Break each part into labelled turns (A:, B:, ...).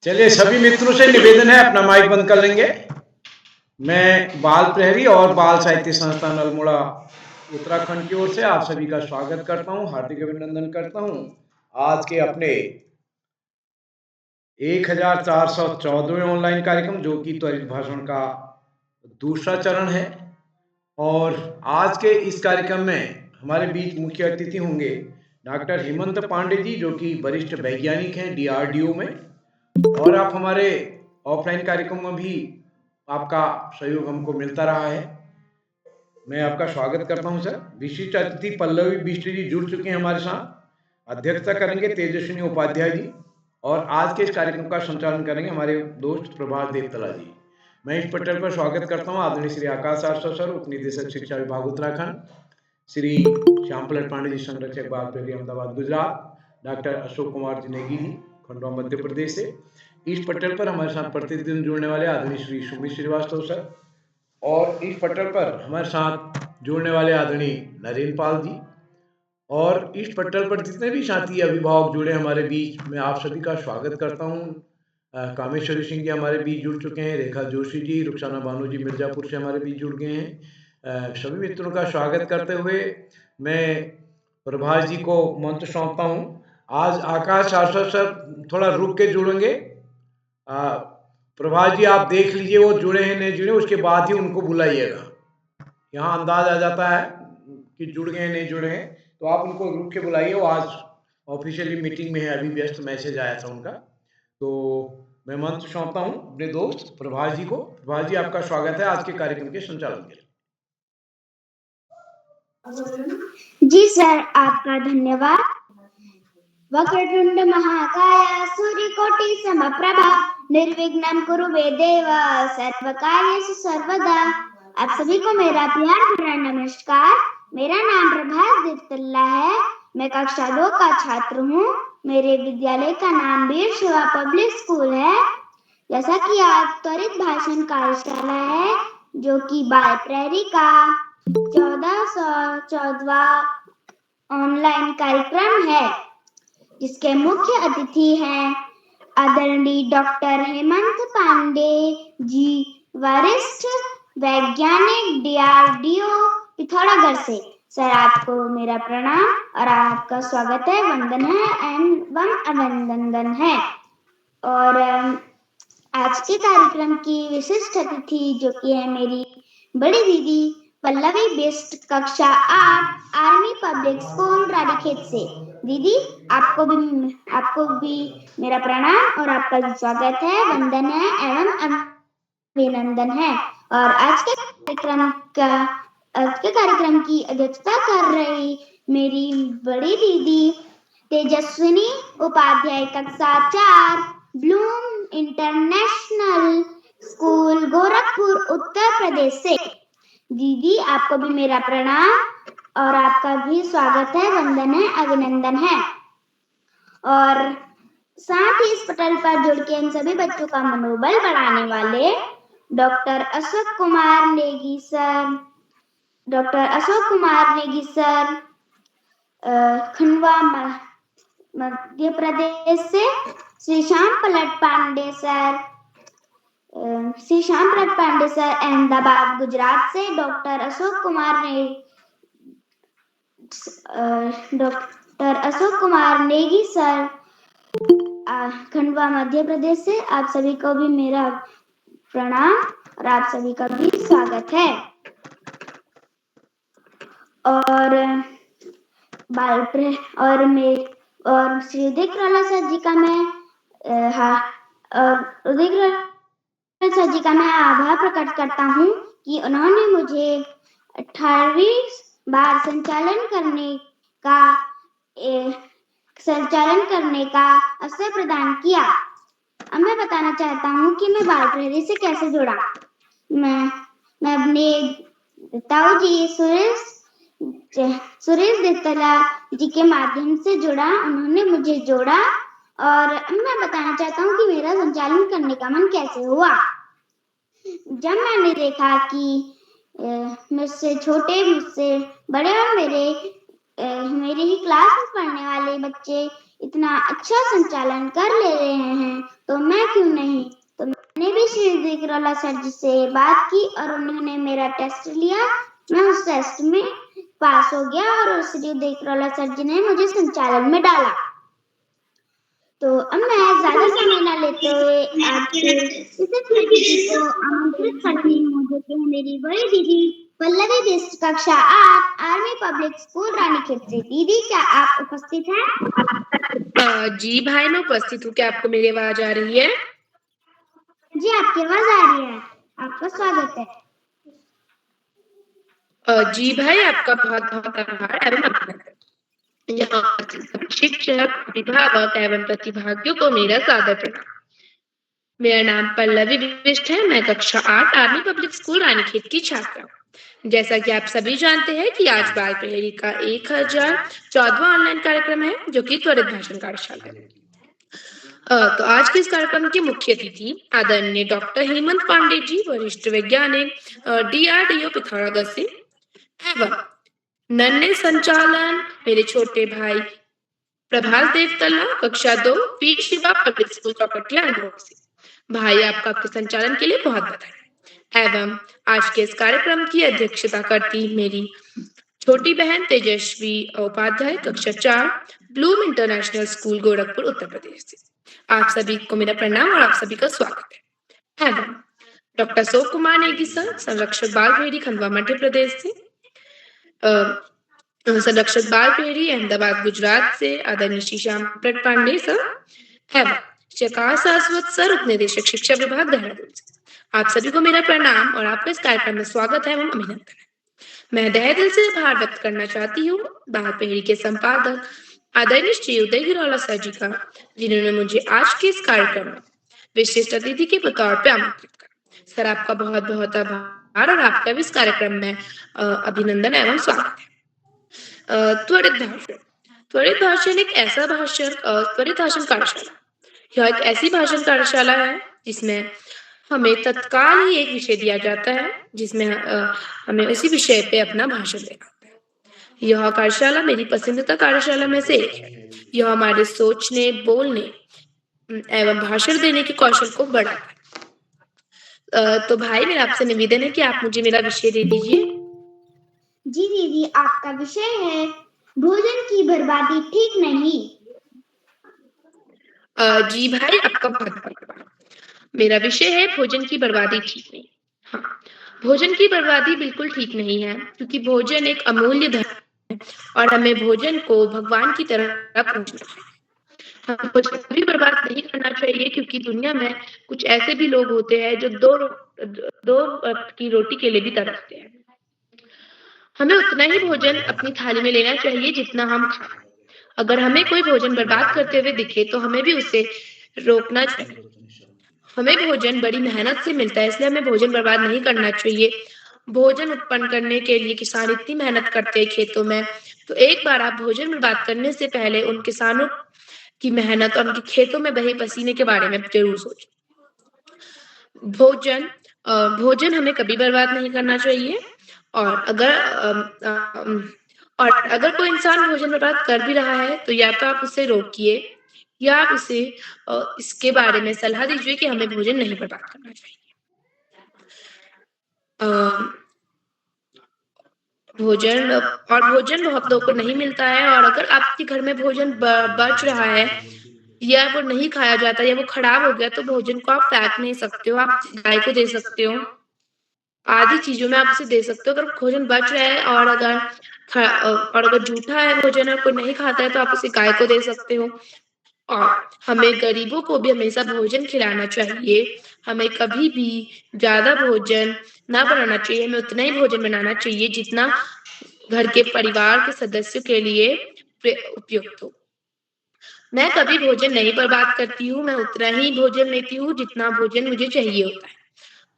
A: चलिए सभी मित्रों से निवेदन है अपना माइक बंद कर लेंगे। मैं बाल प्रहरी और बाल साहित्य संस्थान अल्मोड़ा उत्तराखंड की ओर से आप सभी का स्वागत करता हूं, हार्दिक अभिनंदन करता हूं। आज के अपने 1414वें ऑनलाइन कार्यक्रम जो कि त्वरित भाषण का दूसरा चरण है। और आज के इस कार्यक्रम में हमारे बीच मुख्य अतिथि होंगे डॉक्टर हेमंत पांडे जी, जो कि वरिष्ठ वैज्ञानिक हैं डीआरडीओ में। और आप हमारे ऑफलाइन कार्यक्रम में भी आपका सहयोग हमको मिलता रहा है। मैं आपका स्वागत करता हूं सर। विशिष्ट अतिथि पल्लवी बिष्ट जी जुड़ चुके हैं हमारे साथ। अध्यक्षता करेंगे तेजस्विनी उपाध्याय जी। और आज के इस कार्यक्रम का संचालन करेंगे हमारे दोस्त प्रभात देवतला जी। मैं इस पटल पर स्वागत करता हूं आदरणीय श्री आकाश आर्य सर, उप निदेशक शिक्षा विभाग उत्तराखंड, श्री श्याम पलट पांडे जी, संरक्षक बाल प्रहरी अहमदाबाद गुजरात, डॉक्टर अशोक कुमार जिनेगी जी, खंडवा मध्य प्रदेश से। इस पटल पर हमारे साथ प्रतिदिन जुड़ने वाले आदरणीय श्री सुमित श्रीवास्तव सर। और इस पटल पर हमारे साथ जुड़ने वाले आदरणीय नरेंद्र पाल जी। और इस पटल पर जितने भी साथी अभिभावक जुड़े हमारे बीच, मैं आप सभी का स्वागत करता हूँ। कामेश्वरी सिंह जी हमारे बीच जुड़ चुके हैं, रेखा जोशी जी, रुखसाना बानो जी मिर्जापुर से हमारे बीच जुड़ गए हैं। सभी मित्रों का स्वागत करते हुए मैं प्रभाष जी को मंत्र सौंपता हूँ। आज आकाश आशा सर थोड़ा रुक के जुड़ेंगे। प्रभाष जी आप देख लीजिए वो जुड़े हैं नहीं जुड़े, उसके बाद ही उनको बुलाइएगा। यहाँ अंदाज आ जाता है कि जुड़ गए नहीं जुड़े हैं, तो आप उनको रुक के बुलाइए। वो आज ऑफिशियली मीटिंग में है, अभी व्यस्त मैसेज आया था उनका। तो मैं मंत्र सौंपता हूँ अपने दोस्त प्रभाष जी को। प्रभाष जी आपका स्वागत है आज के कार्यक्रम के संचालन के लिए।
B: जी सर, आपका धन्यवाद। वक्रतुंड महाकाय सूर्यकोटि समप्रभा निर्विघ्नं कुरु मे देव सर्वकार्येषु सर्वदा। आप सभी को मेरा प्यार भरा नमस्कार। मेरा नाम प्रभास देवतल्ला है। मैं कक्षा 2 का छात्र हूँ। मेरे विद्यालय का नाम वीर शिवा पब्लिक स्कूल है। जैसा कि आज त्वरित भाषण कार्यशाला है, जो कि बाल प्रहरी का 1414वां ऑनलाइन कार्यक्रम है, जिसके मुख्य अतिथि हैं आदरणीय डॉक्टर हेमंत पांडे जी, वरिष्ठ वैज्ञानिक डीआरडीओ पिथौरागढ़ से। सर, आपको मेरा प्रणाम और आपका स्वागत है, वंदन है एवं अभिनंदन है। और आज के कार्यक्रम की विशिष्ट अतिथि जो कि है मेरी बड़ी दीदी पल्लवी बिष्ट, कक्षा 8 आर्मी पब्लिक स्कूल रानीखेत से। दीदी, आपको भी मेरा प्रणाम और आपका भी स्वागत है, वंदन है एवं अभिनंदन है। और आज के कार्यक्रम की अध्यक्षता कर रही मेरी बड़ी दीदी तेजस्विनी उपाध्याय, कक्षा 4 Bloom international school Gorakhpur Uttar Pradesh से। दीदी, आपको भी मेरा प्रणाम और आपका भी स्वागत है, वंदन है, अभिनंदन है। और साथ ही इस पटल पर जुड़ के इन सभी बच्चों का मनोबल बढ़ाने वाले डॉक्टर अशोक कुमार नेगी सर, खंडवा मध्य प्रदेश से। श्री श्याम पलट पांडे सर अहमदाबाद गुजरात से। डॉक्टर अशोक कुमार नेगी सर खंडवा मध्य प्रदेश से। आप सभी को भी मेरा प्रणाम और आप सभी का भी स्वागत है। और श्री उदय क्राला सर जी का मैं आभार प्रकट करता हूँ कि उन्होंने मुझे 18वीं बार संचालन करने का अवसर प्रदान किया। अब मैं बताना चाहता हूँ कि मैं बाल प्रहरी से कैसे जुड़ा। मैं अपने ताऊ जी सुरेश देवतला जी के माध्यम से जुड़ा। उन्होंने मुझे जोड़ा और मैं बताना चाहता हूँ कि मेरा संचालन करने का मन कैसे हुआ। जब मैंने देखा कि मुझसे छोटे, मुझसे बड़े और मेरे ही क्लास में पढ़ने वाले बच्चे इतना अच्छा संचालन कर ले रहे हैं, तो मैं क्यों देवकरौला सर जी से बात की और उन्होंने मेरा टेस्ट लिया। मैं उस टेस्ट में पास हो गया और श्री देवकरौला सर जी ने मुझे संचालन में डाला। तो अब मैं ज्यादा समय न लेते हुए आपसे इस अतिथि को आमंत्रित करती हूँ, जो कि है मेरी बड़ी दीदी पल्लवी बिष्ट, कक्षा 8, आर्मी पब्लिक स्कूल रानीखेत से। दीदी, क्या आप उपस्थित हैं?
C: जी भाई, मैं उपस्थित हूँ। क्या आपको मेरी आवाज आ रही है?
B: जी, आपकी आवाज आ रही है। आपका स्वागत है।
C: जी भाई, आपका बहुत बहुत आभार एवं अभिनंदन। यहाँ उपस्थित शिक्षक, अभिभावक एवं प्रतिभागियों को मेरा सादर प्रणाम। मेरा नाम पल्लवी बिष्ट है। मैं कक्षा 8 आर्मी पब्लिक स्कूल रानीखेत की छात्रा हूँ। जैसा कि आप सभी जानते हैं कि आज बाल पहेली का 1014वां ऑनलाइन कार्यक्रम है, जो कि त्वरित भाषण कार्यशाला है। तो आज के इस कार्यक्रम के मुख्य अतिथि आदरणीय डॉक्टर हेमंत पांडे जी, वरिष्ठ वैज्ञानिक, DRDO पिथौरागढ़ से, एवं नन्हे संचालन मेरे छोटे भाई प्रभास देव तल्ला, कक्षा 2, P Shiva public school Chauktiya से। भाई, आपके संचालन के लिए बहुत बधाई। एवं आज के इस कार्यक्रम की अध्यक्षता करती मेरी छोटी बहन तेजस्वी उपाध्याय, कक्षा 4, Bloom international school, Gorakhpur, Uttar Pradesh से। आप सभी को मेरा प्रणाम और आप सभी का स्वागत है। एवं डॉक्टर अशोक कुमार नेगी सर, संरक्षक बाल पहेली, खंडवा, मध्य प्रदेश से। संरक्षक बाल पहेली, अहमदाबाद, गुजरात से आदरणीय श्री श्याम पांडे सर। एवं शिकार शाश्वत सर, उपनिदेशक शिक्षा विभाग, देहरादून से। आप सभी को मेरा प्रणाम और आपका इस कार्यक्रम में स्वागत है एवं अभिनंदन है। मैं तहे दिल से आभार व्यक्त करना चाहती हूँ बाल पहेली के संपादक आदरणीय श्री उदय गिरोला सर जी का, जिन्होंने मुझे आज के इस कार्यक्रम में विशिष्ट अतिथि के तौर पे आमंत्रित करा। सर, आपका बहुत बहुत आभार और आपका भी इस कार्यक्रम में अभिनंदन एवं स्वागत है। त्वरित भाषण। त्वरित भाषण एक ऐसा त्वरित भाषण कार्यशाला। यह एक ऐसी भाषण कार्यशाला है जिसमें हमें तत्काल ही एक विषय दिया जाता है, जिसमें हमें उसी विषय पे अपना भाषण देना होता है। यह कार्यशाला मेरी पसंदीदा कार्यशाला में से एक है। यह हमारे सोचने, बोलने एवं भाषण देने के कौशल को बढ़ाता है। तो भाई, मेरा आपसे निवेदन है कि आप मुझे मेरा विषय दे दीजिए।
B: जी दीदी, आपका विषय है भोजन की बर्बादी ठीक नहीं।
C: जी भाई, आपका बहुत बहुत आभार। मेरा विषय है भोजन की बर्बादी ठीक नहीं। हाँ, भोजन की बर्बादी बिल्कुल ठीक नहीं है, क्योंकि भोजन एक अमूल्य धन है और हमें भोजन को भगवान की तरह पूजना चाहिए। हमें भोजन कभी बर्बाद नहीं करना चाहिए, क्योंकि दुनिया में कुछ ऐसे भी लोग होते हैं जो दो वक्त की रोटी के लिए भी तरसते हैं। हमें उतना ही भोजन अपनी थाली में लेना चाहिए जितना हम खाएं। अगर हमें कोई भोजन बर्बाद करते हुए दिखे तो हमें भी उसे रोकना चाहिए। हमें भोजन बड़ी मेहनत से मिलता है, इसलिए हमें भोजन बर्बाद नहीं करना चाहिए। भोजन उत्पन्न करने के लिए किसान इतनी मेहनत करते हैं खेतों में, तो एक बार आप भोजन बर्बाद करने से पहले उन किसानों की मेहनत और उनके खेतों में बहे पसीने के बारे में जरूर सोचें। भोजन हमें कभी बर्बाद नहीं करना चाहिए। और अगर कोई इंसान भोजन बर्बाद कर भी रहा है, तो या तो आप उसे रोकिए या आप उसे इसके बारे में सलाह दीजिए कि हमें भोजन नहीं बर्बाद करना चाहिए। भोजन बहुत लोगों को नहीं मिलता है, और अगर आपके घर में भोजन बच रहा है या वो नहीं खाया जाता या वो खराब हो गया, तो भोजन को आप फेंक नहीं सकते हो, आप गाय को दे सकते हो। आदि चीजों में आप उसे दे सकते हो। अगर भोजन बच रहा है और अगर जूठा है भोजन और कोई नहीं खाता है, तो आप उसे गाय को दे सकते हो। और हमें गरीबों को भी हमेशा भोजन खिलाना चाहिए। हमें कभी भी ज्यादा भोजन ना बनाना चाहिए। हमें उतना ही भोजन बनाना चाहिए जितना घर के परिवार के सदस्यों के लिए उपयुक्त हो। मैं कभी भोजन नहीं बर्बाद करती हूँ। मैं उतना ही भोजन लेती हूँ जितना भोजन मुझे चाहिए होता है।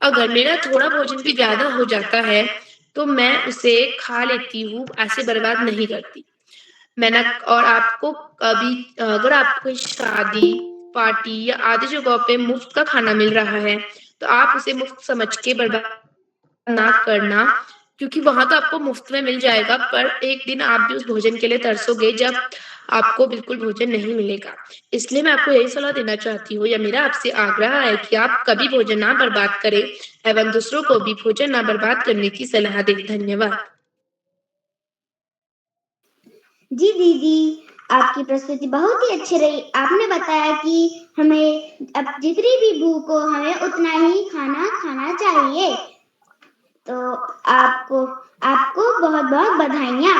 C: अगर मेरा थोड़ा भोजन भी ज्यादा हो जाता है, तो मैं उसे खा लेती हूँ, ऐसे बर्बाद नहीं करती। और आपको कभी अगर आपको कोई शादी, पार्टी या आदि जगहों पे मुफ्त का खाना मिल रहा है, तो आप उसे मुफ्त समझ के बर्बाद ना करना, क्योंकि वहां तो आपको मुफ्त में मिल जाएगा, पर एक दिन आप भी उस भोजन के लिए तरसोगे जब आपको बिल्कुल भोजन नहीं मिलेगा। इसलिए मैं आपको यही सलाह देना चाहती हूँ या मेरा आपसे आग्रह है कि आप कभी भोजन ना बर्बाद करें एवं दूसरों को भी भोजन ना बर्बाद करने की सलाह दें। धन्यवाद।
B: जी दीदी, आपकी प्रस्तुति बहुत ही अच्छी रही। आपने बताया कि हमें अब जितनी भी भूख हो हमें उतना ही खाना खाना चाहिए। तो आपको आपको बहुत बहुत बधाइयाँ।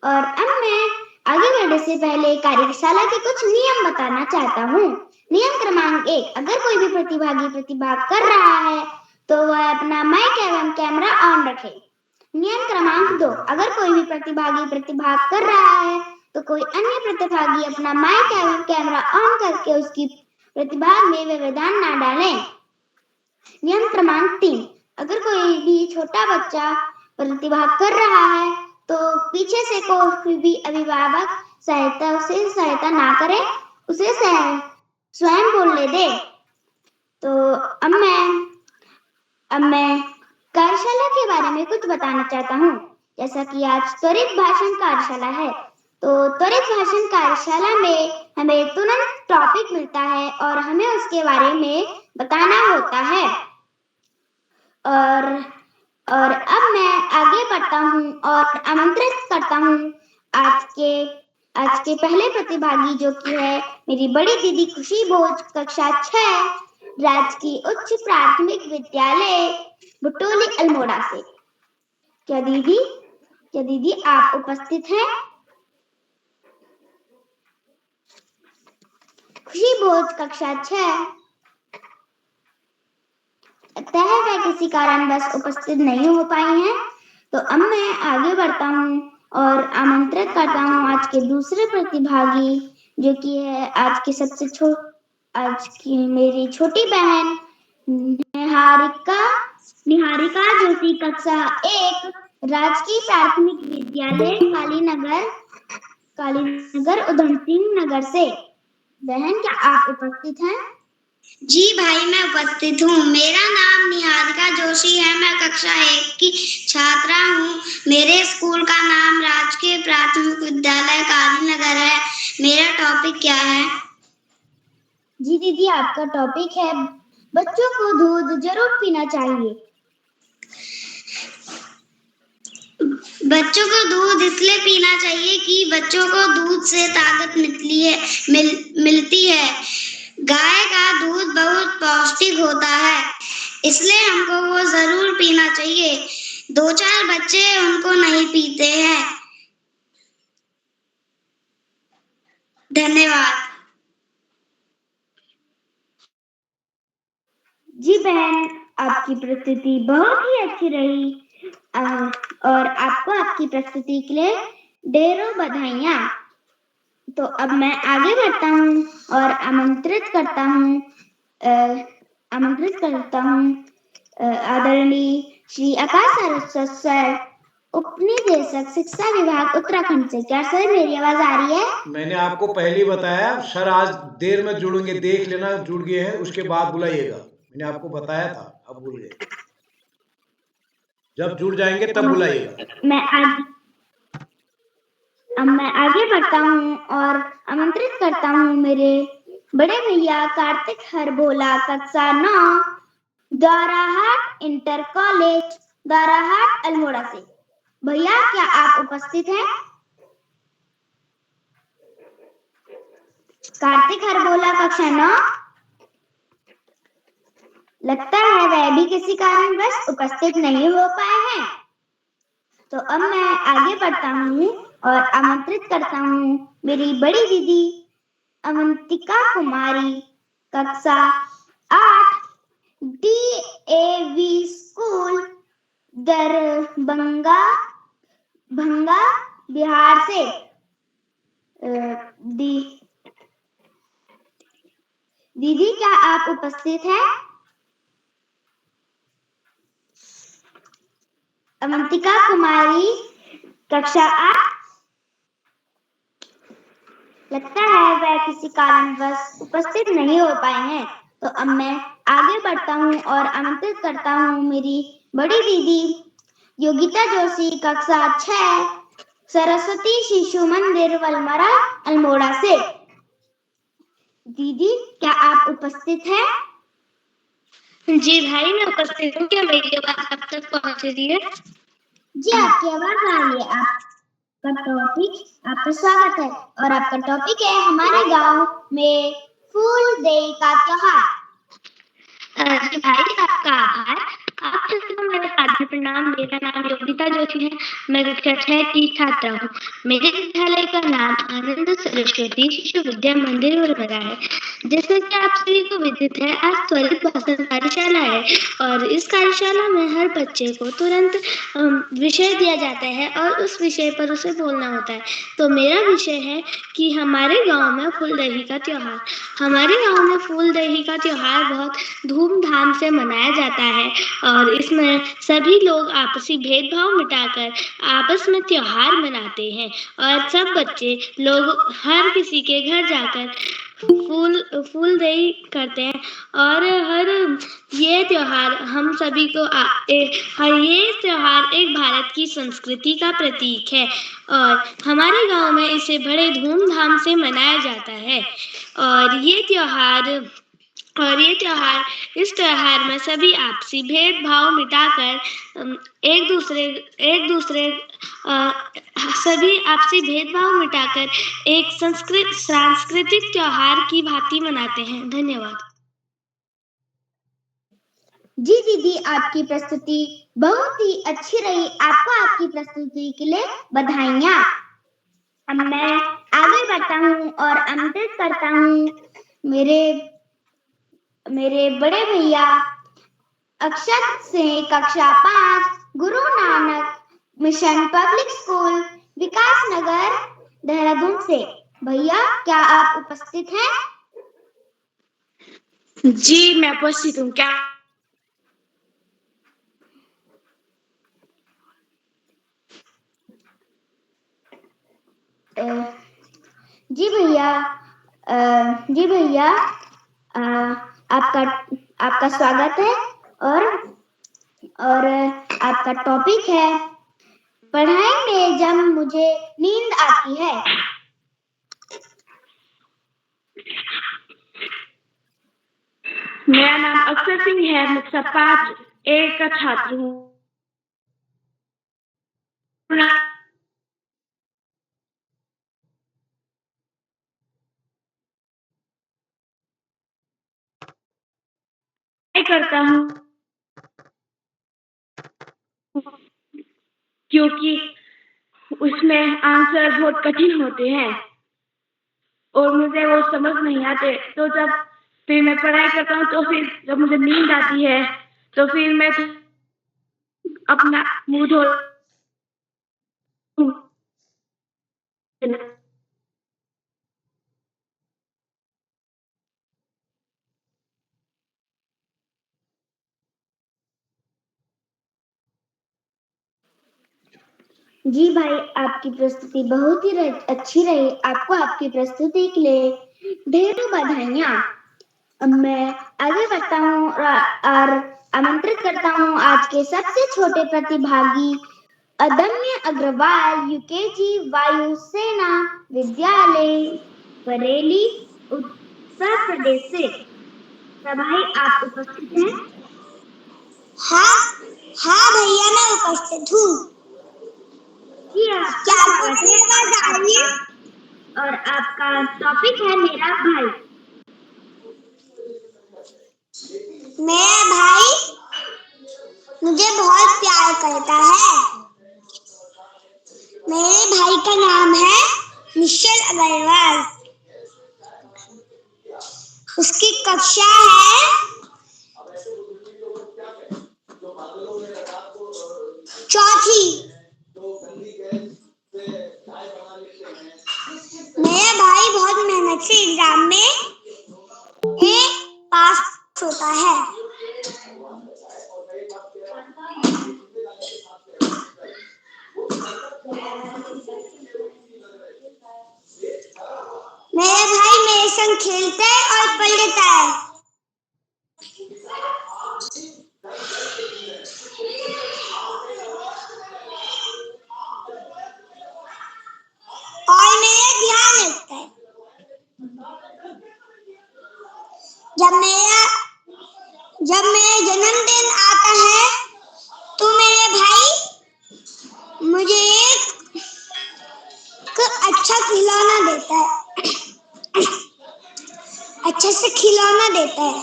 B: और अब मैं आगे बढ़ने से पहले कार्यशाला के कुछ नियम बताना चाहता हूँ। नियम क्रमांक 1, अगर कोई भी प्रतिभागी प्रतिभाग कर रहा है तो वह अपना माइक एवं कैमरा ऑन रखे। नियम क्रमांक 2, अगर कोई भी प्रतिभागी प्रतिभाग कर रहा है तो कोई अन्य प्रतिभागी अपना माइक एवं कैमरा ऑन करके उसकी प्रतिभाग में व्यवधान ना डालें। नियम क्रमांक 3, अगर कोई भी छोटा बच्चा प्रतिभाग कर रहा है तो पीछे से कोई भी अभिभावक सहायता ना करे, उसे स्वयं बोलने दे। तो अब मैं कार्यशाला के बारे में कुछ बताना चाहता हूँ। जैसा कि आज त्वरित भाषण कार्यशाला है, तो त्वरित भाषण कार्यशाला में हमें तुरंत टॉपिक मिलता है और हमें उसके बारे में बताना होता है। और अब मैं आगे बढ़ता हूँ और आमंत्रित करता हूँ आज के पहले प्रतिभागी, जो कि है मेरी बड़ी दीदी खुशी भोज, कक्षा 6, राजकीय उच्च प्राथमिक विद्यालय बुटोली अल्मोड़ा से। क्या दीदी आप उपस्थित हैं? खुशी भोज, कक्षा 6। लगता है वह किसी कारणवश उपस्थित नहीं हो पाई हैं। तो अब मैं आगे बढ़ता हूँ और आमंत्रित करता हूँ आज के दूसरे प्रतिभागी, जो कि है आज की मेरी छोटी बहन निहारिका जोशी, कक्षा 1, राजकीय प्राथमिक विद्यालय कालीनगर उधम सिंह नगर से। बहन, क्या आप उपस्थित हैं?
D: जी भाई, मैं उपस्थित हूँ। मेरा नाम निहारिका जोशी है। मैं कक्षा 1 की छात्रा हूँ। मेरे स्कूल का नाम राजकीय प्राथमिक विद्यालय कालीनगर है। मेरा टॉपिक क्या है?
B: जी दीदी, आपका टॉपिक है बच्चों को दूध जरूर पीना चाहिए।
D: बच्चों को दूध इसलिए पीना चाहिए कि बच्चों को दूध से ताकत मिलती है। गाय का दूध बहुत पौष्टिक होता है, इसलिए हमको वो जरूर पीना चाहिए। 2-4 बच्चे उनको नहीं पीते हैं। धन्यवाद।
B: जी बहन, आपकी प्रस्तुति बहुत ही अच्छी रही और आपको आपकी प्रस्तुति के लिए ढेरों बधाइयाँ। तो अब मैं आगे बढ़ता हूँ और आमंत्रित करता हूँ आदरणीय श्री आकाश सारस्वत सर, उपनिदेशक शिक्षा विभाग उत्तराखंड से। क्या सर मेरी आवाज आ रही है?
A: मैंने आपको पहले ही बताया, सर आज देर में जुड़ेंगे, देख लेना जुड़ गए हैं, उसके बाद बुलाइएगा। मैंने आपको बताया था, अब भूल गए। जब जुड़ जाएंगे तब बुलाइएगा।
B: अब मैं आगे बढ़ता हूँ और आमंत्रित करता हूँ मेरे बड़े भैया कार्तिक हरभोला, कक्षा 9, द्वाराहाट इंटर कॉलेज, द्वाराहाट अल्मोड़ा से। भैया, क्या आप उपस्थित हैं? कार्तिक हरभोला, कक्षा 9। लगता है वह भी किसी कारणवश उपस्थित नहीं हो पाए हैं। तो अब मैं आगे बढ़ता हूँ और आमंत्रित करता हूँ मेरी बड़ी दीदी अवंतिका कुमारी, कक्षा 8, DAV स्कूल, दरभंगा बिहार से। दीदी, क्या आप उपस्थित हैं? अवंतिका कुमारी, कक्षा 8। लगता है वह किसी कारणवश उपस्थित नहीं हो पाए हैं। तो अब मैं आगे बढ़ता हूँ और आमंत्रित करता हूँ मेरी बड़ी दीदी योगिता जोशी, कक्षा 6, सरस्वती शिशु मंदिर वलमरा अल्मोड़ा से। दीदी, क्या आप उपस्थित हैं?
C: जी भाई, मैं उपस्थित हूँ। क्या मेरी आवाज आप तक पहुँच रही है?
B: जी, आपकी आवाज आ रही है। आपका टॉपिक, आपका स्वागत है और आपका टॉपिक है हमारे गांव में फूल देई का त्योहार।
C: जी भाई, आपका आभार। आप सबको मेरा सादर प्रणाम। मेरा नाम योगिता जोशी है। मैं कक्षा 6 की छात्रा हूँ। मेरे विद्यालय का नाम आनंद सरस्वती शिशु विद्या मंदिर वलमरा है। जैसा कि आप सभी को विदित है, आज त्वरित भाषण कार्यशाला है और इस कार्यशाला में हर बच्चे को तुरंत विषय दिया जाता है और उस विषय पर उसे बोलना होता है। तो मेरा विषय है कि हमारे गांव में फूलदेही का त्योहार। हमारे गांव में फूलदेही का त्योहार बहुत धूमधाम से मनाया जाता है और इसमें सभी लोग आपसी भेदभाव मिटाकर आपस में त्योहार मनाते हैं और सब बच्चे लोग हर किसी के घर जाकर फूलदेही करते हैं और ये त्योहार हम सभी को ये त्योहार एक भारत की संस्कृति का प्रतीक है और हमारे गांव में इसे बड़े धूमधाम से मनाया जाता है। और ये त्योहार इस त्योहार में सभी आपसी भेदभाव मिटाकर सभी आपसी भेदभाव मिटाकर एक सांस्कृतिक त्योहार की भांति मनाते हैं। धन्यवाद।
B: जी दीदी, आपकी प्रस्तुति बहुत ही अच्छी रही। आपको आपकी प्रस्तुति के लिए बधाइयाँ। अब मैं आगे बढ़ता हूँ और आमंत्रित करता हूँ मेरे बड़े भैया अक्षत से कक्षा 5 Guru Nanak mission public school विकास नगर देहरादून से। भैया, क्या आप उपस्थित हैं?
C: जी, मैं उपस्थित हूँ। क्या
B: जी भैया, आपका स्वागत है और आपका टॉपिक है पढ़ाई में जब मुझे नींद आती है।
C: मेरा नाम अक्षर सिंह है। मैं कक्षा 5A का छात्र हूँ। करता हूँ क्योंकि उसमें आंसर बहुत कठिन होते हैं और मुझे वो समझ नहीं आते। तो जब फिर मैं पढ़ाई करता हूँ तो फिर जब मुझे नींद आती है तो फिर मैं अपना मुंह धो
B: जी भाई, आपकी प्रस्तुति बहुत ही अच्छी रही। आपको आपकी प्रस्तुति के लिए ढेरों बधाइयाँ। अब मैं आगे बढ़ता हूँ और आमंत्रित करता हूँ आज के सबसे छोटे प्रतिभागी अदम्य अग्रवाल यूकेजी वायुसेना विद्यालय बरेली उत्तर प्रदेश से। भाई, आप उपस्थित हैं?
D: हाँ भैया, मैं उपस्थित हूँ।
B: क्या
D: आवाज आ रही है?
B: और आपका टॉपिक है मेरा भाई।
D: मेरा भाई मुझे बहुत प्यार करता है। मेरे भाई का नाम है मिशेल अग्रवाल। उसकी कक्षा है 4th। मेरा भाई बहुत मेहनत से एग्जाम में पास होता है। मेरा भाई मेरे संग खेलता है और पढ़ लेता है। जब मेरा जन्मदिन आता है तो मेरे भाई मुझे एक अच्छा खिलौना देता है, अच्छे से खिलौना देता है।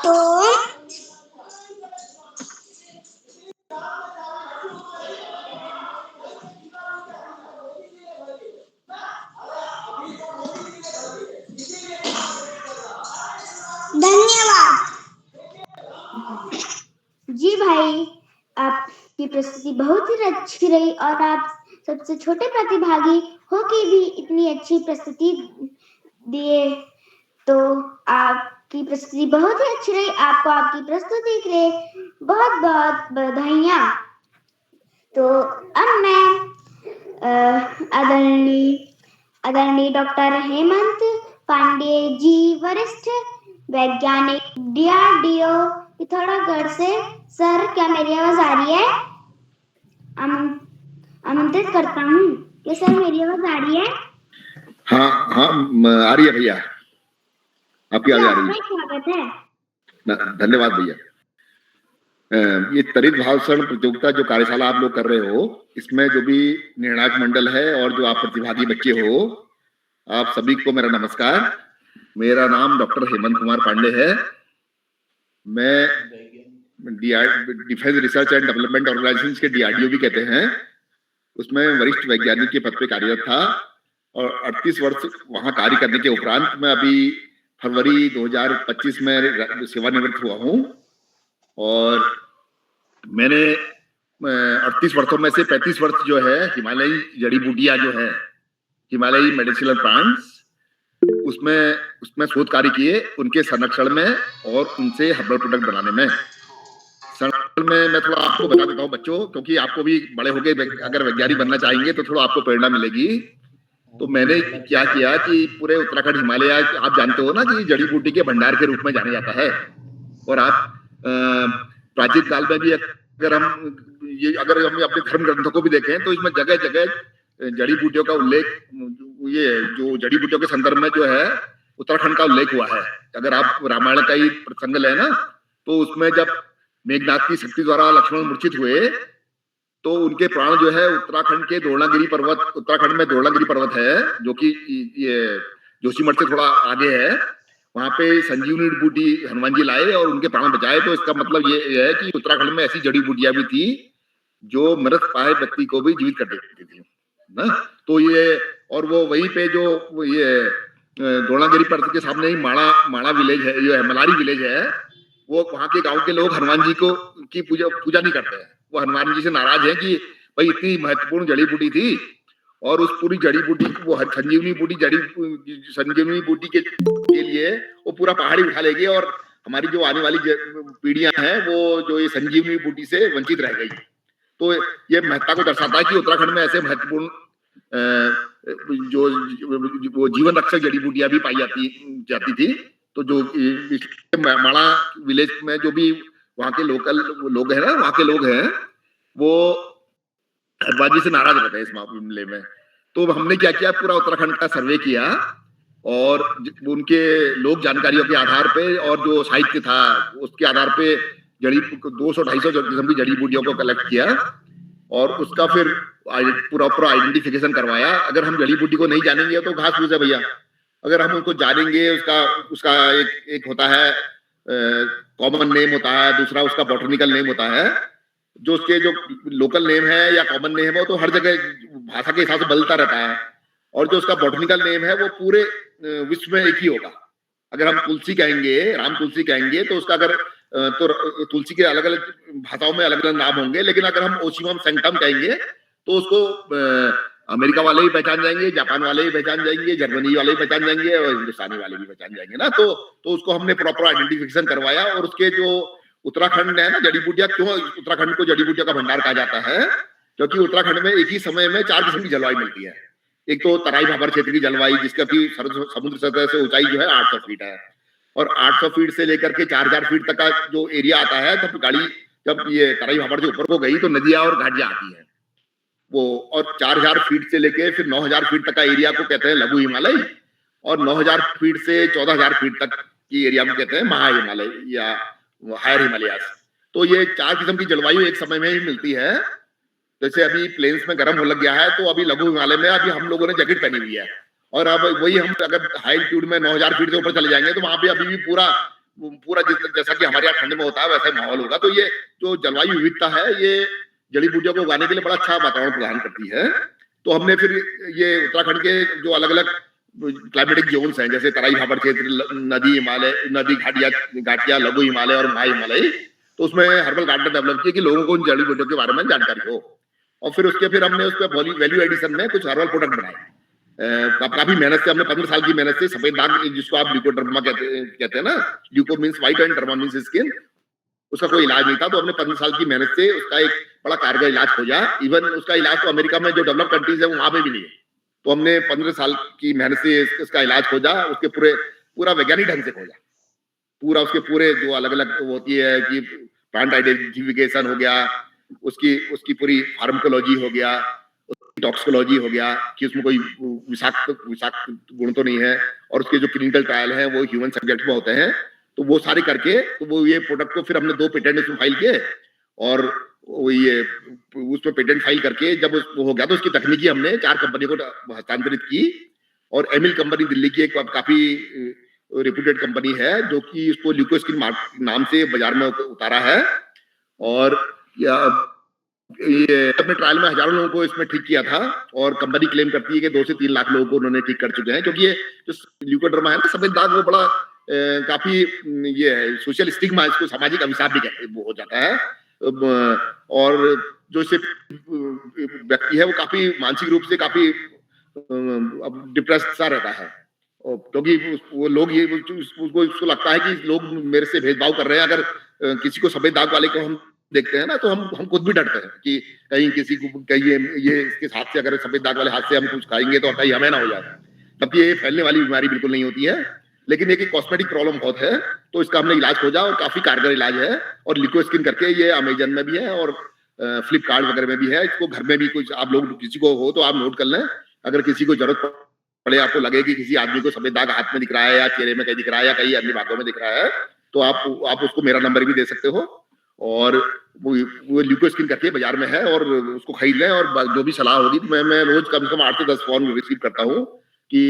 D: तो धन्यवाद।
B: जी भाई, आपकी प्रस्तुति बहुत ही अच्छी रही और आप सबसे छोटे प्रतिभागी हो के भी इतनी अच्छी प्रस्तुति दिए, तो आपकी प्रस्तुति बहुत ही अच्छी रही। आपको आपकी प्रस्तुति के लिए बहुत बहुत बधाइयाँ। तो अब मैं आदरणीय डॉक्टर हेमंत पांडे जी, वरिष्ठ वैज्ञानिक DRDO पिथौरागढ़ से, सर क्या मेरी आवाज आ रही है? आमंत्रित करता हूँ कि सर मेरी आवाज आ रही है?
E: हाँ हाँ आ रही है भैया, आपकी आवाज आ रही है।
B: स्वागत है।
E: धन्यवाद भैया। ये त्वरित भाषण प्रतियोगिता जो कार्यशाला आप लोग कर रहे हो, इसमें जो भी निर्णायक मंडल है और जो आप प्रतिभागी बच्चे हो, आप सभी को मेरा नमस्कार। मेरा नाम डॉक्टर हेमंत कुमार पांडे है। मैं defence research and development organisation के DRDO भी कहते हैं, उसमें वरिष्ठ वैज्ञानिक के पद पे कार्यरत था और 38 वर्ष वहां कार्य करने के उपरांत मैं अभी फरवरी 2025 में सेवानिवृत्त हुआ हूँ। और मैंने 38 वर्षों में से 35 वर्ष जो है हिमालयी जड़ी बूटियां जो है, हिमालयी मेडिसिनल प्लांट्स, उसमें शोध कार्य किए, उनके संरक्षण में और उनसे हर्बल प्रोडक्ट बनाने में। संरक्षण में मैं थोड़ा आपको बता देता हूँ बच्चों, क्योंकि आपको भी बड़े होके अगर वैज्ञानिक बनना चाहेंगे तो थोड़ा आपको प्रेरणा मिलेगी। तो मैंने क्या किया कि पूरे उत्तराखंड हिमालय, आप जानते हो ना कि जड़ी बूटी के भंडार के रूप में जाना जाता है। और आप प्राचीन काल में भी अगर हम अपने धर्म ग्रंथों को भी देखें तो इसमें जगह जगह जड़ी बूटियों का उल्लेख, ये जो जड़ी बूटियों के संदर्भ में जो है उत्तराखंड का उल्लेख हुआ है। अगर आप रामायण का ही प्रसंग लें ना, तो उसमें जब मेघनाथ की शक्ति द्वारा लक्ष्मण मूर्छित हुए तो उनके प्राण जो है उत्तराखंड के द्रोणागिरी पर्वत, उत्तराखंड में द्रोणागिरी पर्वत है जो कि ये जोशीमठ से थोड़ा आगे है, वहां पे संजीवनी बूटी हनुमान जी लाए और उनके प्राण बचाए। तो इसका मतलब ये है कि उत्तराखंड में ऐसी जड़ी बूटियां भी थी जो मृत पाए व्यक्ति को भी जीवित कर देती थी ना। तो ये, और वो वहीं पे जो ये द्रोणागिरी पर्वत के सामने ही माड़ा विलेज है, ये मलारी विलेज है, वो वहां के गांव के लोग हनुमान जी को की पूजा नहीं करते हैं। वो हनुमान जी से नाराज है कि भाई इतनी महत्वपूर्ण जड़ी बूटी थी और उस पूरी जड़ी बूटी, वो संजीवनी बूटी के लिए वो पूरा पहाड़ी उठा लेगी और हमारी जो आने वाली पीढ़ियां हैं वो जो ये संजीवनी बूटी से वंचित रह गई। तो ये महत्ता को दर्शाता है कि उत्तराखंड में ऐसे महत्वपूर्ण जो वो जीवन रक्षक जड़ी बूटियां भी पाई जाती थी। तो जो माड़ा विलेज में जो भी वहां के लोकल लोग हैं ना, वहां के लोग हैं, वो हनुमान जी से नाराज रहते हैं इस मामले में। तो हमने क्या किया, पूरा उत्तराखंड का सर्वे किया और उनके लोक जानकारियों के आधार पे और जो साहित्य था उसके आधार पे 200-250 किस्म की जड़ी बूटियों को कलेक्ट किया और उसका फिर पूरा आइडेंटिफिकेशन करवाया। अगर हम जड़ी बूटी को नहीं जानेंगे तो घास फूस है भैया, अगर हम उनको जानेंगे, उसका एक होता है कॉमन नेम होता है, दूसरा उसका बॉटनिकल नेम होता है। जो उसके जो लोकल नेम है या कॉमन नेम है वो तो हर जगह भाषा के हिसाब से बदलता रहता है, और जो उसका बॉटनिकल नेम है वो पूरे विश्व में एक ही होगा। अगर हम तुलसी कहेंगे, राम तुलसी कहेंगे, तो उसका अगर तो तुलसी के अलग अलग भाषाओं में अलग अलग नाम होंगे, लेकिन अगर हम ओशिमम सैंक्टम कहेंगे तो उसको अमेरिका वाले भी पहचान जाएंगे, जापान वाले भी पहचान जाएंगे, जर्मनी वाले भी पहचान जाएंगे और हिंदुस्तानी वाले भी पहचान जाएंगे ना। तो उसको हमने प्रॉपर आइडेंटिफिकेशन करवाया। और उसके जो उत्तराखंड है ना, जड़ी बूटियां, क्यों उत्तराखंड को जड़ी बूटियों का भंडार कहा जाता है, क्योंकि उत्तराखंड में एक ही समय में 4 किस्म की जलवायु मिलती है। एक तो तराई भाबर क्षेत्र की जलवायु, जिसका की समुद्र सतह से ऊंचाई जो है 800 फीट है, और 800 फीट से लेकर के 4000 फीट तक का जो एरिया आता है, तब गाड़ी जब ये तराई भाबर से ऊपर को गई तो नदियां और घाटियां आती है। वो, और 4000 फीट से लेके फिर 9000 फीट तक का एरिया को कहते हैं लघु हिमालय, और 9000 फीट से 14000 फीट तक की एरिया को कहते हैं महा हिमालय या हायर हिमालयास। तो ये 4 किस्म की जलवायु एक समय में ही मिलती है। जैसे अभी प्लेन्स में गर्म हो लग गया है, तो अभी लघु हिमालय में अभी हम लोगों ने जैकेट पहनी हुई है, और अब वही हम अगर हाई एल्टीट्यूड में 9000 फीट से ऊपर चले जाएंगे तो वहां पे अभी भी पूरा जैसा कि हमारे यहाँ ठंड में होता है वैसा माहौल होगा। तो ये जो जलवायु विविधता है ये जड़ी बूटियों को उगाने के लिए बड़ा अच्छा वातावरण प्रदान करती है। तो हमने फिर ये उत्तराखंड के जो अलग अलग क्लाइमेटिक जोन्स हैं, जैसे तराई भाबर क्षेत्र, नदी हिमालय, नदी घाटिया, लघु हिमालय और महा हिमालय, तो उसमें हर्बल गार्डन डेवलप किया कि लोगों को उन जड़ी बूटियों के बारे में जानकारी हो। और फिर हमने उस पर वैल्यू एडिशन में कुछ हर्बल प्रोडक्ट बनाए। काफी मेहनत से, हमने 15 साल की मेहनत से सफेद दाग, जिसको आप ल्यूकोडर्मा कहते हैं ना, leuco means white and derma means skin, उसका कोई इलाज नहीं था। तो हमने 15 साल की मेहनत से उसका एक बड़ा कारगर इलाज खोजा। इवन उसका इलाज तो अमेरिका में जो डेवलप कंट्रीज है वहां पे भी नहीं है। तो हमने 15 साल की मेहनत से इसका इलाज खोजा, उसके पूरा वैज्ञानिक ढंग से खोजा, पूरा उसके पूरे जो अलग अलग होती है कि प्लांट आइडेंटिफिकेशन हो गया, उसकी पूरी फार्माकोलॉजी हो गया, टॉक्सिकोलॉजी हो गया कि उसमें कोई विषाक्त गुण तो नहीं है, और उसके जो क्लिनिकल ट्रायल है वो ह्यूमन सब्जेक्ट में होते हैं। तो वो सारे करके तो वो ये प्रोडक्ट को फिर हमने 2 पेटेंट उसमें फाइल किए, और वो ये उसमें पेटेंट फाइल करके जब वो हो गया तो उसकी तकनीकी हमने 4 कंपनी को हस्तांतरित की। और एमिल कंपनी दिल्ली की एक काफी रेप्यूटेड कंपनी है जो कि उसको ल्यूकोस्किन नाम से बाजार में उतारा है। और ये अपने ट्रायल में हजारों लोगों को इसमें ठीक किया था, और कंपनी क्लेम करती है कि 2 से 3 लाख लोगों को उन्होंने ठीक कर चुके हैं। क्योंकि ये जो ल्यूकोडर्मा है ना, सफेद दाग, वो बड़ा काफी ये है सोशल स्टिग्मा, इसको सामाजिक अभिशाप भी वो हो जाता है। और जो इसे व्यक्ति है वो काफी मानसिक रूप से काफी डिप्रेस्ड सा रहता है, क्योंकि वो लोग ये उसको लगता है कि लोग मेरे से भेदभाव कर रहे हैं। अगर किसी को सफेद दाग वाले को हम देखते हैं ना तो हम खुद भी डरते हैं कि कहीं किसी को ये इसके हाथ से, अगर सफेद दाग वाले हाथ से हम कुछ खाएंगे तो कहीं हमें ना हो जाए। तब ये फैलने वाली बीमारी बिल्कुल नहीं होती है, लेकिन एक कॉस्मेटिक प्रॉब्लम बहुत है। तो इसका हमने इलाज खोजा और काफी कारगर इलाज है। और लिक्विस्किन करके ये अमेजन में भी है और फ्लिपकार्ट वगैरह में भी है। इसको घर में भी कुछ आप लोग किसी को हो तो आप नोट कर लें, अगर किसी को जरूरत पड़े, आपको लगे कि किसी आदमी को सफेद दाग हाथ में दिख रहा है या चेहरे में कहीं दिख रहा है या कहीं अन्य भागों में दिख रहा है, तो आप उसको मेरा नंबर भी दे सकते हो। और वो ल्यूकोस्किन करके बाजार में है और उसको खरीद लें। और जो भी सलाह होगी तो मैं रोज कम से कम 8 से 10 फोन रिसीव करता हूँ कि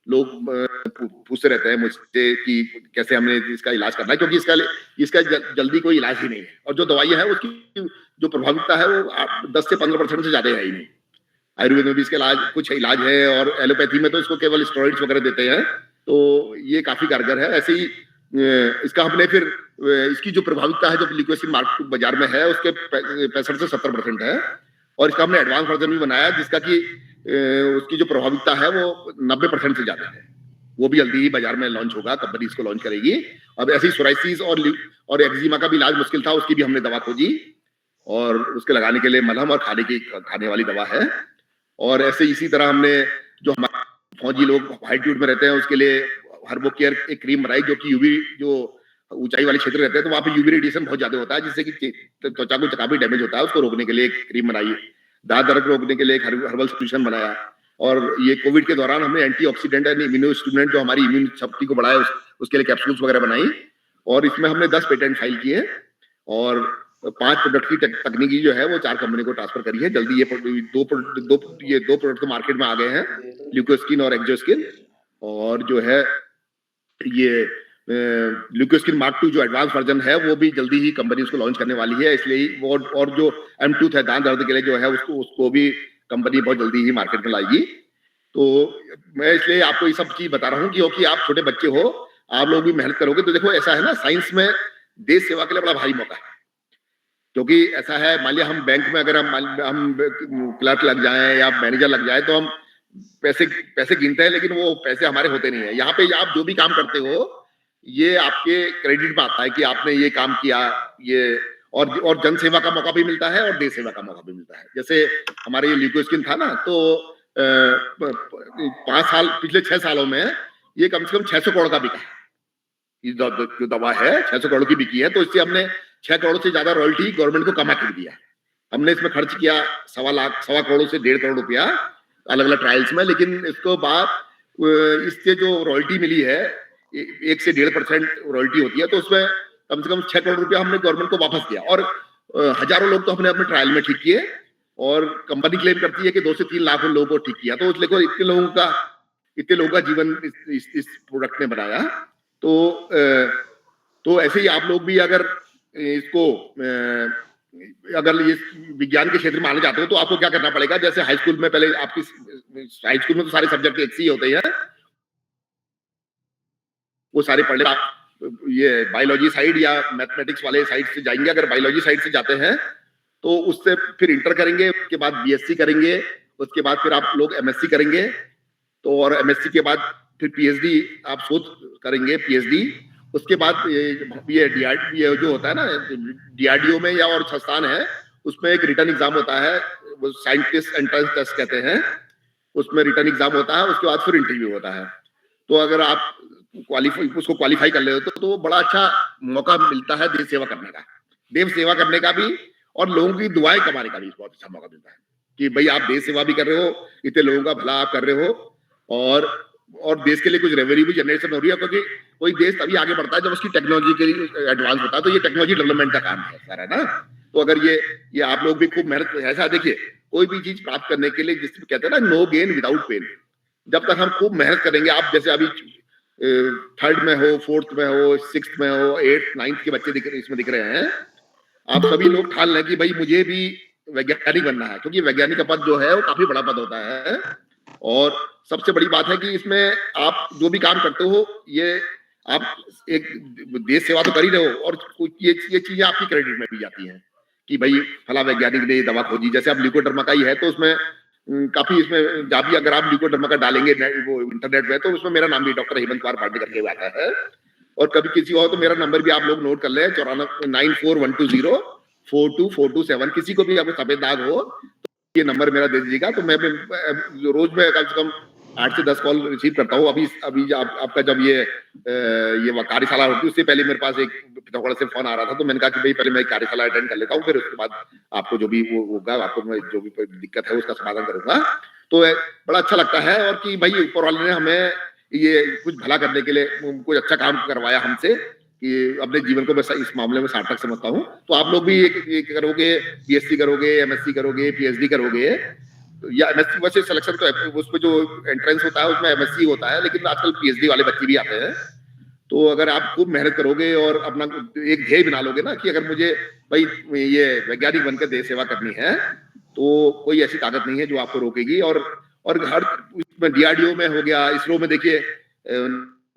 E: लोग पूछते रहते हैं मुझसे कि कैसे हमने इसका इलाज करना है, क्योंकि इसका जल्दी कोई इलाज ही नहीं है। और जो दवाइयां है उसकी जो प्रभाविता है वो 10 से 15% से ज्यादा है ही नहीं। आयुर्वेद में भी इसका कुछ इलाज है, और एलोपैथी में तो इसको केवल स्टेरॉइड्स वगैरह देते हैं। तो ये काफी कारगर है। ऐसे ही इसका हमने फिर इसकी जो प्रभाविता है जो लिक्विस्किन मार्केट बाजार में है उसके 65 से 70% है। और इसका हमने एडवांस वर्जन भी बनाया जिसका कि उसकी जो प्रभाविता है वो 90% से ज्यादा है। वो भी जल्दी ही बाजार में लॉन्च होगा, कंपनी इसको लॉन्च करेगी। अब ऐसी सोराइसिस और एक्जिमा का भी इलाज मुश्किल था, उसकी भी हमने दवा खोजी और उसके लगाने के लिए मलहम और खाने वाली दवा है। और ऐसे इसी तरह हमने जो हमारे फौजी लोग हाइट्यूड में रहते हैं उसके लिए हर्बो केयर एक क्रीम बनाई, जो कि यूवी, जो ऊंचाई वाले क्षेत्र रहते हैं तो वहां पे यूवी रेडिएशन बहुत ज्यादा होता है जिससे कि त्वचा को काफी डैमेज होता है, उसको रोकने के लिए एक क्रीम बनाई। दांत दर्द रोकने के लिए एक हर्बल सोल्यूशन बनाया। और ये कोविड के दौरान हमने एंटीऑक्सीडेंट एंड इम्यूनो स्टिमुलेंट जो हमारी इम्यून शक्ति को बढ़ाए उसके लिए कैप्सूल्स वगैरह बनाई। और इसमें हमने 10 पेटेंट फाइल किए और 5 प्रोडक्ट की तकनीकी जो है वो 4 कंपनी को ट्रांसफर करी है। जल्दी ये दो प्रोडक्ट तो मार्केट में आ गए हैं, ल्यूकोस्किन और एक्जोस्किन। और जो है ये ल्यूकोस्किन मार्क 2 जो एडवांस वर्जन है वो भी जल्दी ही कंपनी उसको लॉन्च करने वाली है। इसलिए वो और जो M2 है दांत दर्द के लिए जो है उसको भी कंपनी बहुत जल्दी ही मार्केट में लाएगी। तो मैं इसलिए आपको ये सब चीज बता रहा हूँ क्योंकि आप छोटे बच्चे हो, आप लोग भी मेहनत करोगे तो देखो ऐसा है ना, साइंस में देश सेवा के लिए बड़ा भारी मौका है। क्योंकि ऐसा है, मान लिया हम बैंक में अगर हम क्लर्क लग जाए या मैनेजर लग जाए तो हम पैसे गिनते हैं, लेकिन वो पैसे हमारे होते नहीं है। यहाँ पे आप जो भी काम करते हो ये आपके क्रेडिट में आता है कि आपने ये काम किया। ये और जन सेवा का मौका भी मिलता है और देश सेवा का मौका भी मिलता है। जैसे हमारे ये ल्यूकोस्किन था ना, तो 5 साल पिछले 6 सालों में ये कम से कम 600 करोड़ का बिका है। ये जो दवा है 600 करोड़ की बिकी है, तो इससे हमने 6 करोड़ से ज्यादा रॉयल्टी गवर्नमेंट को कमा कर दिया है। हमने इसमें खर्च किया 1.25 करोड़ से 1.5 करोड़ रुपया अलग अलग ट्रायल्स में, लेकिन इसको बाद इससे जो रॉयल्टी मिली है 1 से 1.5% रॉयल्टी होती है, तो उसमें कम से कम 6 करोड़ रुपया हमने गवर्नमेंट को वापस किया। और हजारों लोग तो हमने अपने ट्रायल में ठीक किए, और कंपनी क्लेम करती है कि 2 से 3 लाख लोगों को ठीक किया। तो देखो इतने लोगों का जीवन इस प्रोडक्ट ने बनाया। तो ऐसे ही आप लोग भी अगर इसको अगर ये विज्ञान के क्षेत्र में आना चाहते हो तो आपको क्या करना पड़ेगा। जैसे हाई स्कूल में, पहले आपकी हाई स्कूल में तो सारे सब्जेक्ट एक से ही होते हैं, वो सारे पढ़ ले। ये बायोलॉजी साइड या मैथमेटिक्स वाले साइड से जाएंगे, अगर बायोलॉजी साइड से जाते हैं तो उससे फिर इंटर करेंगे, उसके बाद बीएससी करेंगे, उसके बाद फिर आप लोग एमएससी करेंगे, तो और एमएससी के बाद फिर पीएचडी आप शोध करेंगे, पीएचडी। उसके बाद ये जो होता है ना डीआरडीओ में या और संस्थान है, उसमें एक रिटर्न एग्जाम होता है, वो साइंटिस्ट एंट्रेंस टेस्ट कहते हैं, उसमें रिटर्न एग्जाम होता है, उसके बाद फिर इंटरव्यू होता है। तो अगर आप उसको क्वालिफाई कर ले तो बड़ा अच्छा मौका मिलता है देश सेवा करने का, देश सेवा करने का भी, और लोगों की दुआएं कमाने का भी बहुत अच्छा मौका मिलता है कि भाई आप देश सेवा भी कर रहे हो, इतने लोगों का भला आप कर रहे हो, और देश के लिए कुछ रेवेन्यू भी जनरेशन हो रही है, क्योंकि कोई देश तभी आगे बढ़ता है जब उसकी टेक्नोलॉजी के लिए एडवांस होता है। तो ये टेक्नोलॉजी डेवलपमेंट का काम है सारा ना। तो अगर ये आप लोग भी खूब मेहनत, ऐसा देखिए कोई भी चीज प्राप्त करने के लिए, जिसमें कहते हैं ना नो गेन विदाउट पेन, जब तक हम खूब मेहनत करेंगे, आप जैसे अभी 3rd में हो, 4th में हो, 6th में हो, 8th 9th के बच्चे इसमें दिख रहे हैं, आप सभी लोग ठान लें कि भाई मुझे भी वैज्ञानिक बनना है, क्योंकि वैज्ञानिक का पद जो है वो काफी बड़ा पद होता है। और सबसे बड़ी बात है कि इसमें आप जो भी काम करते हो, ये आप एक देश सेवा तो कर ही रहे हो, और ये चीजें आपकी क्रेडिट में भी जाती हैं कि भाई फला वैज्ञानिक ने दवा खोजी। जैसे अब ल्यूकोडर्मा का ही है, तो उसमें काफी इसमें जब भी अगर आप ल्यूकोडर्मा का डालेंगे वो इंटरनेट में, तो उसमें मेरा नाम भी डॉक्टर हेमंत कुमार पांडे करके आता है। और कभी किसी और तो मेरा नंबर भी आप लोग नोट कर ले, 9412042427। किसी को भी आपको सफेद दाग हो तो ये नंबर मेरा दे दीजिएगा, तो मैं रोज में कम से कम 8 से 10 कॉल रिसीव करता हूँ। अभी आपका जब ये कार्यशाला होती है, उससे पहले मेरे पास एक पिथौरागढ़ से फोन आ रहा था, तो मैंने कहा कि भाई पहले मैं कार्यशाला अटेंड कर लेता हूँ, फिर उसके बाद आपको जो भी वो होगा, आपको मैं जो भी दिक्कत है उसका समाधान करूंगा। तो बड़ा अच्छा लगता है, और कि भाई ऊपर वाले ने हमें ये कुछ भला करने के लिए कुछ अच्छा काम करवाया हमसे, कि अपने जीवन को मैं इस मामले में सार्थक समझता हूँ। तो आप लोग भी एक करोगे, बीएससी करोगे, एमएससी करोगे, पीएचडी करोगे, या एमएससी वैसे सिलेक्शन तो उसमें जो एंट्रेंस होता है उसमें एमएससी होता है, लेकिन आजकल पीएचडी वाले बच्चे भी आते हैं। तो अगर आप खूब मेहनत करोगे और अपना एक ध्येय बना लोगे ना कि अगर मुझे भाई ये वैज्ञानिक बनकर देश सेवा करनी है, तो कोई ऐसी ताकत नहीं है जो आपको रोकेगी। और हर डीआरडीओ में हो गया, इसरो में देखिए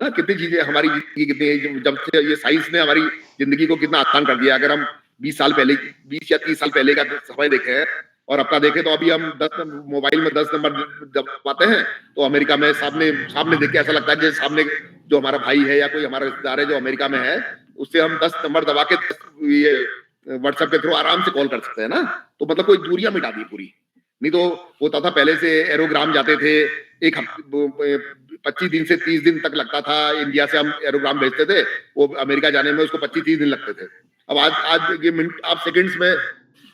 E: कितनी चीजें हमारी जिंदगी, कितनी जब से ये साइंस ने हमारी जिंदगी को कितना आसान कर दिया। अगर हम 20 या 30 साल पहले का समय देखें और अपना देखें, तो अभी हम मोबाइल में 10 नंबर दबाते हैं तो अमेरिका में सामने देख के ऐसा लगता है कि सामने जो हमारा भाई है या कोई हमारा रिश्तेदार है जो अमेरिका में है, उससे हम 10 नंबर दबा के ये व्हाट्सएप के थ्रू आराम से कॉल कर सकते हैं ना। तो मतलब कोई दूरियां मिटा दी पूरी। नहीं तो होता था पहले से एरोग्राम जाते थे, 25 दिन से 30 दिन तक लगता था, इंडिया से हम एरोग्राम भेजते थे, वो अमेरिका जाने में उसको 25-30 दिन लगते थे। अब आज ये मिनट, आप सेकंड्स में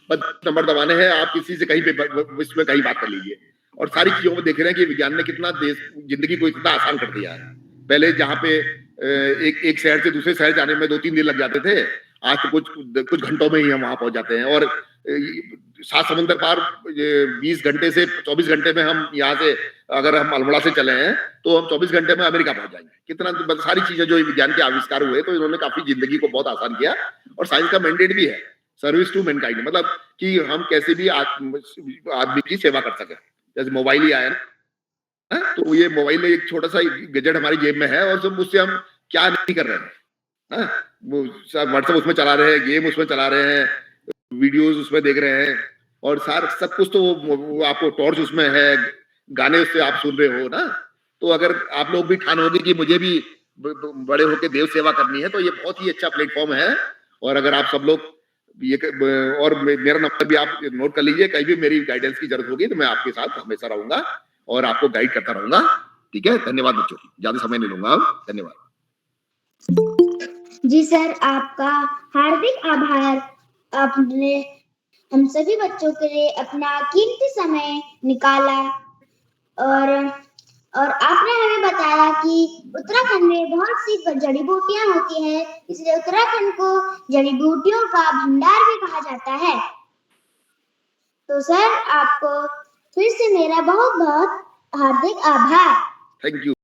E: 10 नंबर दबाने हैं, आप किसी से कहीं पे विश्व में कहीं बात कर लीजिए। और सारी चीजों को देख रहे हैं कि विज्ञान ने कितना जिंदगी को इतना आसान कर दिया है। पहले जहाँ पे एक शहर से दूसरे शहर जाने में 2-3 दिन लग जाते थे, आज तो कुछ घंटों में ही हम वहां पहुंच जाते हैं। और 7 समुद्र पार 20 घंटे से 24 घंटे में हम यहाँ से, अगर हम अल्मोड़ा से चले हैं तो हम 24 घंटे में अमेरिका पहुंच जाएंगे। कितना सारी चीजें जो विज्ञान के आविष्कार हुए, तो इन्होंने काफी जिंदगी को बहुत आसान किया। और साइंस का मैंडेट भी है सर्विस टू मैनकाइंड, मतलब कि हम कैसे भी आदमी की सेवा कर सके। जैसे मोबाइल ही आया ना, तो ये मोबाइल एक छोटा सा गैजेट हमारी जेब में है, और सब उससे हम क्या नहीं कर रहे हैं, वो व्हाट्सएप उसमें चला रहे हैं, गेम उसमें चला रहे हैं, वीडियोस उसमें देख रहे हैं, और सब कुछ तो वो आपको टॉर्च उसमें है, गाने उससे आप सुन रहे हो ना। तो अगर आप लोग भी ठानोगे कि मुझे भी बड़े होकर देव सेवा करनी है, तो ये बहुत ही अच्छा प्लेटफॉर्म है। और अगर आप सब लोग ये, और मेरा नंबर भी आप नोट कर लीजिए, कहीं भी मेरी गाइडेंस की जरूरत होगी तो मैं आपके साथ हमेशा रहूंगा और आपको गाइड करता रहूंगा। ठीक है, धन्यवाद बच्चों, ज्यादा समय नहीं लूंगा। धन्यवाद
B: जी सर, आपका हार्दिक आभार। आपने हम सभी बच्चों के लिए अपना कीमती समय निकाला और आपने हमें बताया कि उत्तराखंड में बहुत सी जड़ी बूटियां होती हैं, इसलिए उत्तराखंड को जड़ी बूटियों का भंडार भी कहा जाता है। तो सर, आपको फिर से मेरा बहुत बहुत हार्दिक आभार।
E: Thank you.